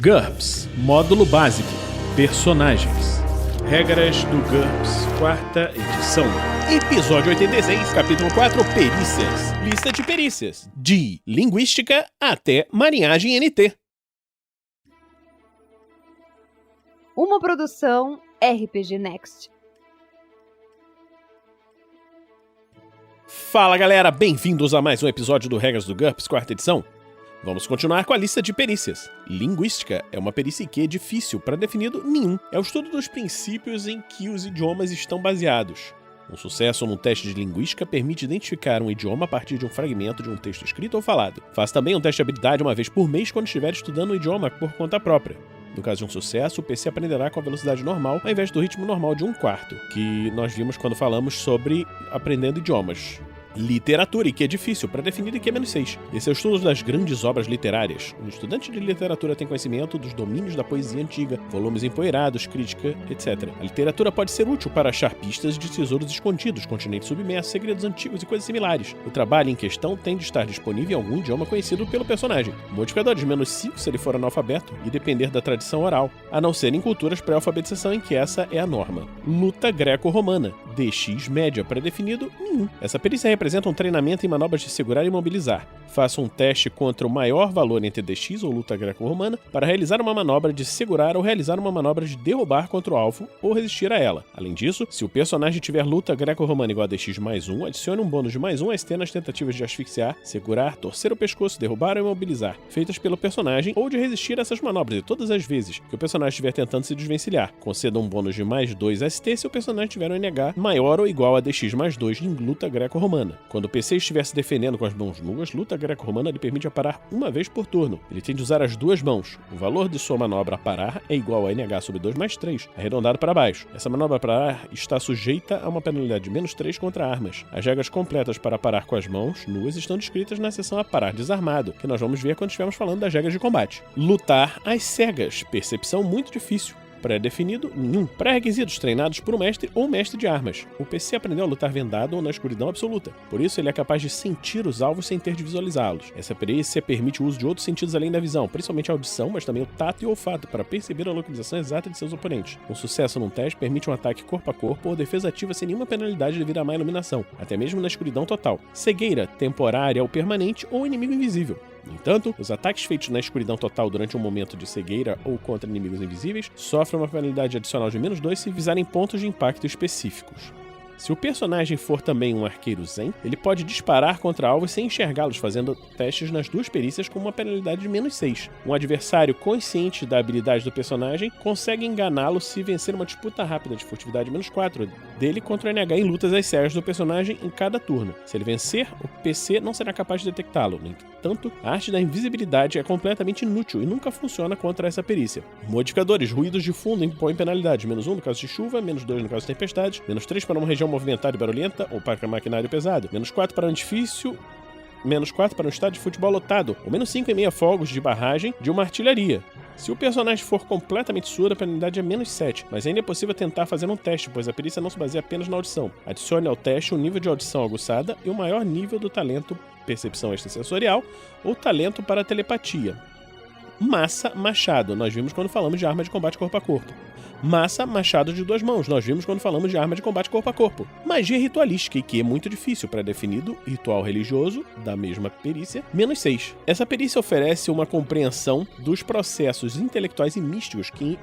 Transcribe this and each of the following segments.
GURPS, Módulo Básico, Personagens. Regras do GURPS, 4ª edição. Episódio 86, capítulo 4, Perícias. Lista de perícias, de Linguística até Marinhagem NT. Uma produção RPG Next. Fala galera, bem-vindos a mais um episódio do Regras do GURPS, 4ª edição. Vamos continuar com a lista de perícias. Linguística é uma perícia que é difícil para definido nenhum. É o estudo dos princípios em que os idiomas estão baseados. Um sucesso num teste de linguística permite identificar um idioma a partir de um fragmento de um texto escrito ou falado. Faça também um teste de habilidade uma vez por mês quando estiver estudando o idioma por conta própria. No caso de um sucesso, o PC aprenderá com a velocidade normal ao invés do ritmo normal de 1/4, que nós vimos quando falamos sobre aprendendo idiomas. Literatura, e que é difícil para definir, e que é -6. Esse é o estudo das grandes obras literárias. Um estudante de literatura tem conhecimento dos domínios da poesia antiga, volumes empoeirados, crítica, etc. A literatura pode ser útil para achar pistas de tesouros escondidos, continentes submersos, segredos antigos e coisas similares. O trabalho em questão tem de estar disponível em algum idioma conhecido pelo personagem. O modificador de -5 se ele for analfabeto e depender da tradição oral, a não ser em culturas pré-alfabetização em que essa é a norma. Luta greco-romana. DX média pré-definido, nenhum. Essa perícia representa um treinamento em manobras de segurar e imobilizar. Faça um teste contra o maior valor entre DX ou luta greco-romana para realizar uma manobra de segurar ou realizar uma manobra de derrubar contra o alvo ou resistir a ela. Além disso, se o personagem tiver luta greco-romana igual a DX +1, adicione um bônus de +1 a ST nas tentativas de asfixiar, segurar, torcer o pescoço, derrubar ou imobilizar, feitas pelo personagem, ou de resistir a essas manobras, e todas as vezes que o personagem estiver tentando se desvencilhar. Conceda um bônus de +2 a ST se o personagem tiver um NH maior ou igual a DX +2 em luta greco-romana. Quando o PC estiver se defendendo com as mãos nuas, luta greco-romana lhe permite aparar uma vez por turno. Ele tem de usar as duas mãos. O valor de sua manobra aparar é igual a NH sobre 2 mais 3, arredondado para baixo. Essa manobra aparar está sujeita a uma penalidade de -3 contra armas. As regras completas para aparar com as mãos nuas estão descritas na seção Aparar Desarmado, que nós vamos ver quando estivermos falando das regras de combate. Lutar às cegas. Percepção muito difícil. Pré-definido, nenhum. Pré-requisitos treinados por um mestre ou mestre de armas. O PC aprendeu a lutar vendado ou na escuridão absoluta. Por isso, ele é capaz de sentir os alvos sem ter de visualizá-los. Essa perícia permite o uso de outros sentidos além da visão, principalmente a audição, mas também o tato e o olfato, para perceber a localização exata de seus oponentes. Um sucesso num teste permite um ataque corpo a corpo ou defesa ativa sem nenhuma penalidade devido à má iluminação, até mesmo na escuridão total. Cegueira, temporária ou permanente, ou inimigo invisível. No entanto, os ataques feitos na escuridão total durante um momento de cegueira ou contra inimigos invisíveis sofrem uma penalidade adicional de -2 se visarem pontos de impacto específicos. Se o personagem for também um arqueiro zen, ele pode disparar contra alvos sem enxergá-los, fazendo testes nas duas perícias com uma penalidade de -6. Um adversário consciente da habilidade do personagem consegue enganá-lo se vencer uma disputa rápida de furtividade -4 dele contra o NH em lutas às cegas do personagem em cada turno. Se ele vencer, o PC não será capaz de detectá-lo. No entanto, a arte da invisibilidade é completamente inútil e nunca funciona contra essa perícia. Modificadores. Ruídos de fundo impõem penalidade. -1 no caso de chuva, -2 no caso de tempestade, -3 para uma região movimentada e barulhenta ou para maquinário pesado, -4 para um edifício, -4 para um estádio de futebol lotado, ou -5 em meia fogos de barragem de uma artilharia. Se o personagem for completamente surdo, a penalidade é -7, mas ainda é possível tentar fazer um teste, pois a perícia não se baseia apenas na audição. Adicione ao teste o nível de audição aguçada e o maior nível do talento percepção extrasensorial ou talento para telepatia. Massa, machado, nós vimos quando falamos de arma de combate corpo a corpo. Massa, machado de 2 mãos, nós vimos quando falamos de arma de combate corpo a corpo. Magia ritualística, e que é muito difícil, pré-definido, ritual religioso, da mesma perícia, -6. Essa perícia oferece uma compreensão dos processos intelectuais e místicos que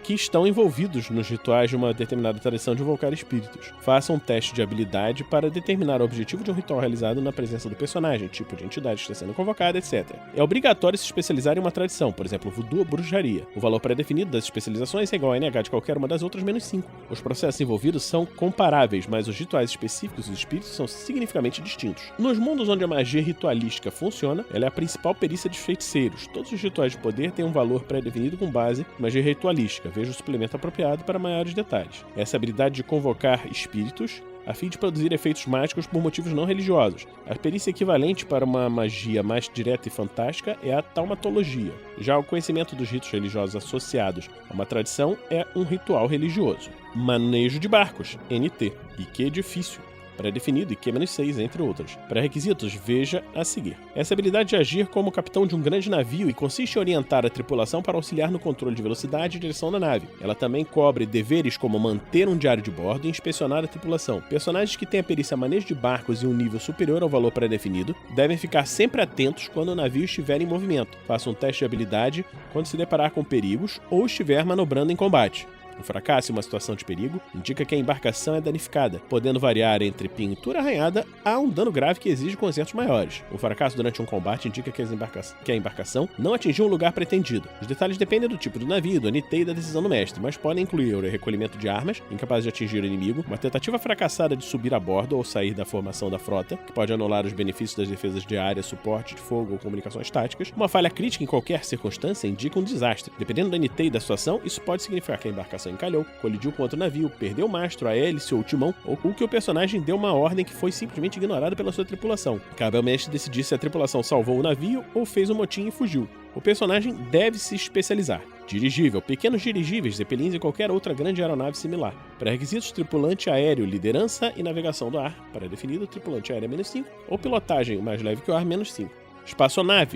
estão envolvidos nos rituais de uma determinada tradição de invocar espíritos. Faça um teste de habilidade para determinar o objetivo de um ritual realizado na presença do personagem, tipo de entidade que está sendo convocada, etc. É obrigatório se especializar em uma tradição, por exemplo, voodoo ou bruxaria. O valor pré-definido das especializações é igual a NH de qualquer uma das outras -5. Os processos envolvidos são comparáveis, mas os rituais específicos dos espíritos são significativamente distintos. Nos mundos onde a magia ritualística funciona, ela é a principal perícia dos feiticeiros. Todos os rituais de poder têm um valor pré-definido com base em magia ritualística. Veja o suplemento apropriado para maiores detalhes. Essa habilidade de convocar espíritos a fim de produzir efeitos mágicos por motivos não religiosos. A perícia equivalente para uma magia mais direta e fantástica é a taumatologia. Já o conhecimento dos ritos religiosos associados a uma tradição é um ritual religioso. Manejo de barcos, NT, e que é difícil. pré-definido, IQ-6, entre outras. Pré-requisitos, veja a seguir. Essa habilidade de agir como capitão de um grande navio e consiste em orientar a tripulação para auxiliar no controle de velocidade e direção da nave. Ela também cobre deveres como manter um diário de bordo e inspecionar a tripulação. Personagens que têm a perícia manejo de barcos em um nível superior ao valor pré-definido devem ficar sempre atentos quando o navio estiver em movimento. Faça um teste de habilidade quando se deparar com perigos ou estiver manobrando em combate. Um fracasso em uma situação de perigo indica que a embarcação é danificada, podendo variar entre pintura arranhada a um dano grave que exige consertos maiores. Um fracasso durante um combate indica que a embarcação não atingiu um lugar pretendido. Os detalhes dependem do tipo do navio, do NT e da decisão do mestre, mas podem incluir o recolhimento de armas, incapaz de atingir o inimigo, uma tentativa fracassada de subir a bordo ou sair da formação da frota, que pode anular os benefícios das defesas de área, suporte de fogo ou comunicações táticas. Uma falha crítica em qualquer circunstância indica um desastre. Dependendo do NT e da situação, isso pode significar que a embarcação encalhou, colidiu contra o navio, perdeu o mastro, a hélice ou o timão, ou que o personagem deu uma ordem que foi simplesmente ignorada pela sua tripulação. Cabe ao mestre decidir se a tripulação salvou o navio ou fez um motim e fugiu. O personagem deve se especializar. Dirigível, pequenos dirigíveis, zeppelins e qualquer outra grande aeronave similar. Pré-requisitos, tripulante aéreo, liderança e navegação do ar, pré-definido, tripulante aéreo -5, ou pilotagem mais leve que o ar -5.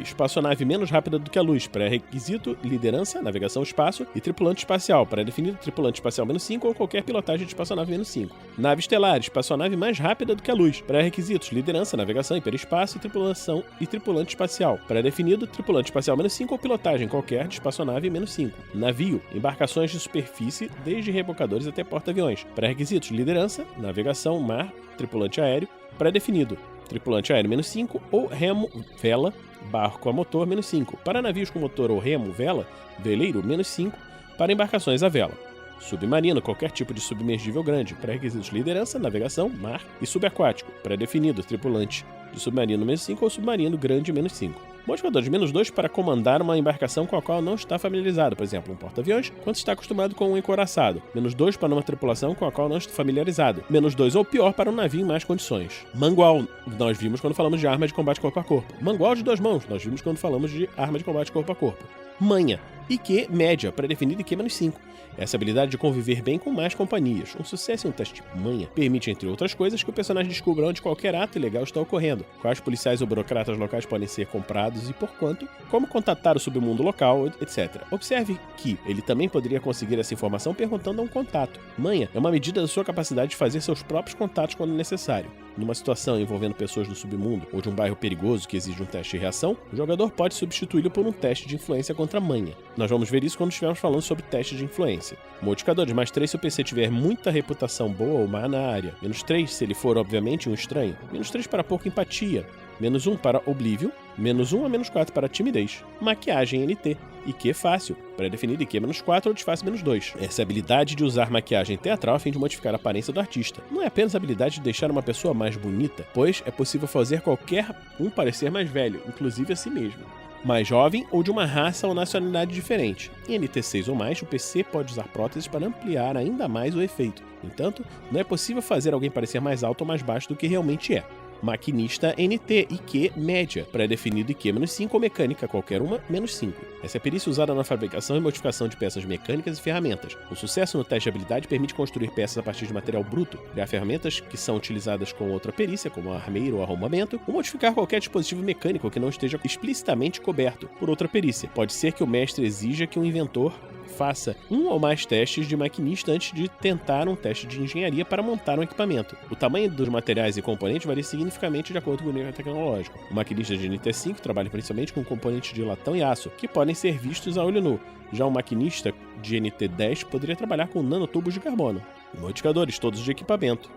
Espaçonave menos rápida do que a luz, pré-requisito, liderança, navegação espaço e tripulante espacial, pré-definido, tripulante espacial -5 ou qualquer pilotagem de espaçonave -5. Nave estelar, espaçonave mais rápida do que a luz, pré-requisitos, liderança, navegação, hiperespaço e tripulação e tripulante espacial, pré-definido, tripulante espacial -5 ou pilotagem qualquer de espaçonave -5. Navio, embarcações de superfície, desde rebocadores até porta-aviões, pré-requisitos, liderança, navegação, mar, tripulante aéreo, pré-definido, tripulante aéreo -5 ou remo, vela, barco a motor -5. Para navios com motor ou remo, vela, veleiro -5. Para embarcações a vela. Submarino, qualquer tipo de submergível grande. Pré-requisitos, liderança, navegação, mar e subaquático. Pré-definido, tripulante de submarino -5 ou submarino grande -5. Modificador de -2 para comandar uma embarcação com a qual não está familiarizado, por exemplo, um porta-aviões, quando está acostumado com um encouraçado. -2 para uma tripulação com a qual não está familiarizado. -2 ou pior para um navio em más condições. Mangual, nós vimos quando falamos de arma de combate corpo a corpo. Mangual de 2 mãos, nós vimos quando falamos de arma de combate corpo a corpo. Manha, IQ média, pré-definido IQ -5. Essa habilidade de conviver bem com mais companhias. Um sucesso em um teste de manha permite, entre outras coisas, que o personagem descubra onde qualquer ato ilegal está ocorrendo, quais policiais ou burocratas locais podem ser comprados e por quanto, como contatar o submundo local, etc. Observe que ele também poderia conseguir essa informação perguntando a um contato. Manha é uma medida da sua capacidade de fazer seus próprios contatos quando necessário. Numa situação envolvendo pessoas do submundo ou de um bairro perigoso que exige um teste de reação, o jogador pode substituí-lo por um teste de influência contra manha. Nós vamos ver isso quando estivermos falando sobre testes de influência. Modificadores, +3 se o PC tiver muita reputação boa ou má na área. -3 se ele for, obviamente, um estranho. -3 para pouca empatia. -1 para oblívio. -1 a -4 para timidez. Maquiagem NT. IQ fácil, pré-definido IQ -4 ou disfarce -2. Essa é a habilidade de usar maquiagem teatral a fim de modificar a aparência do artista. Não é apenas a habilidade de deixar uma pessoa mais bonita, pois é possível fazer qualquer um parecer mais velho, inclusive a si mesmo, mais jovem ou de uma raça ou nacionalidade diferente. Em NT6 ou mais, o PC pode usar próteses para ampliar ainda mais o efeito. No entanto, não é possível fazer alguém parecer mais alto ou mais baixo do que realmente é. Maquinista NT, IQ média, pré-definido IQ -5 ou mecânica, qualquer uma, -5. Essa é a perícia usada na fabricação e modificação de peças mecânicas e ferramentas. O sucesso no teste de habilidade permite construir peças a partir de material bruto, criar ferramentas que são utilizadas com outra perícia, como armeiro ou arrombamento, ou modificar qualquer dispositivo mecânico que não esteja explicitamente coberto por outra perícia. Pode ser que o mestre exija que o inventor faça um ou mais testes de maquinista antes de tentar um teste de engenharia para montar um equipamento. O tamanho dos materiais e componentes varia significativamente de acordo com o nível tecnológico. O maquinista de NT5 trabalha principalmente com componentes de latão e aço, que podem ser vistos a olho nu. Já um maquinista de NT10 poderia trabalhar com nanotubos de carbono. Modificadores, todos de equipamento.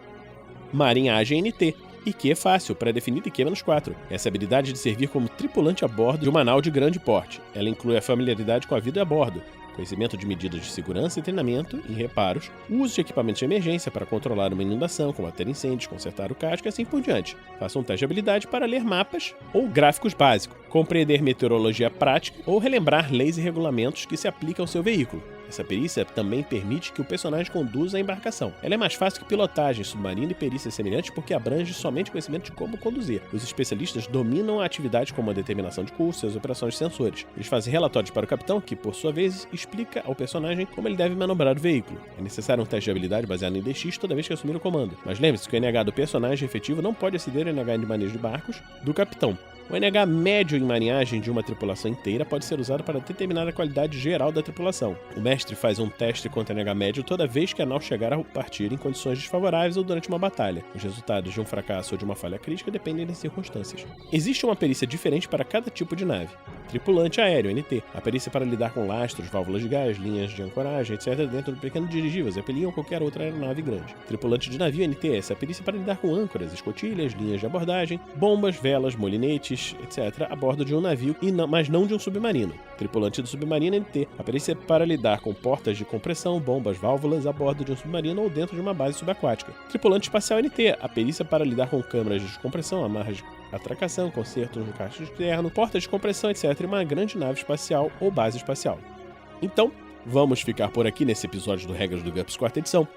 Marinhagem NT. IQ fácil, pré-definido IQ -4. Essa habilidade de servir como tripulante a bordo de uma nau de grande porte. Ela inclui a familiaridade com a vida a bordo, conhecimento de medidas de segurança e treinamento em reparos, uso de equipamentos de emergência para controlar uma inundação, combater incêndios, consertar o casco e assim por diante. Faça um teste de habilidade para ler mapas ou gráficos básicos, compreender meteorologia prática ou relembrar leis e regulamentos que se aplicam ao seu veículo. Essa perícia também permite que o personagem conduza a embarcação. Ela é mais fácil que pilotagem submarina e perícias semelhantes porque abrange somente conhecimento de como conduzir. Os especialistas dominam atividades como a determinação de curso e as operações de sensores. Eles fazem relatórios para o capitão, que, por sua vez, explica ao personagem como ele deve manobrar o veículo. É necessário um teste de habilidade baseado em DX toda vez que assumir o comando. Mas lembre-se que o NH do personagem efetivo não pode exceder o NH de manejo de barcos do capitão. O NH médio em marinhagem de uma tripulação inteira pode ser usado para determinar a qualidade geral da tripulação. O mestre faz um teste contra NH médio toda vez que a nau chegar a partir em condições desfavoráveis ou durante uma batalha. Os resultados de um fracasso ou de uma falha crítica dependem das circunstâncias. Existe uma perícia diferente para cada tipo de nave. Tripulante aéreo, NT. A perícia para lidar com lastros, válvulas de gás, linhas de ancoragem, etc. dentro do pequeno dirigível, Zeppelin ou qualquer outra aeronave grande. Tripulante de navio, NTS. A perícia para lidar com âncoras, escotilhas, linhas de abordagem, bombas, velas, molinetes, etc. a bordo de um navio, mas não de um submarino. Tripulante do submarino, NT. A perícia para lidar com portas de compressão, bombas, válvulas a bordo de um submarino ou dentro de uma base subaquática. Tripulante espacial, NT. A perícia para lidar com câmeras de descompressão, amarras de atracação, consertos no caixa externo, portas de compressão, etc. e uma grande nave espacial ou base espacial. Então, vamos ficar por aqui nesse episódio do Regras do GURPS 4ª edição.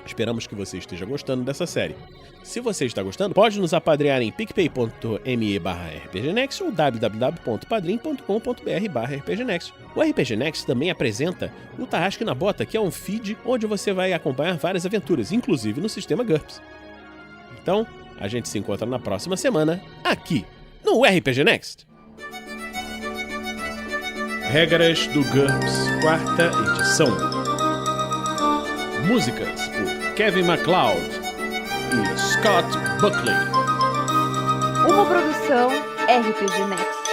Esperamos que você esteja gostando dessa série. Se você está gostando, pode nos apadrear em picpay.me/rpgnext ou www.padrim.com.br/rpgnext. O RPG Next também apresenta o Tarrasque na Bota, que é um feed onde você vai acompanhar várias aventuras, inclusive no sistema GURPS. Então, a gente se encontra na próxima semana, aqui, no RPG Next. Regras do GURPS 4ª edição. Músicas por Kevin MacLeod e Scott Buckley. Uma produção RPG Next.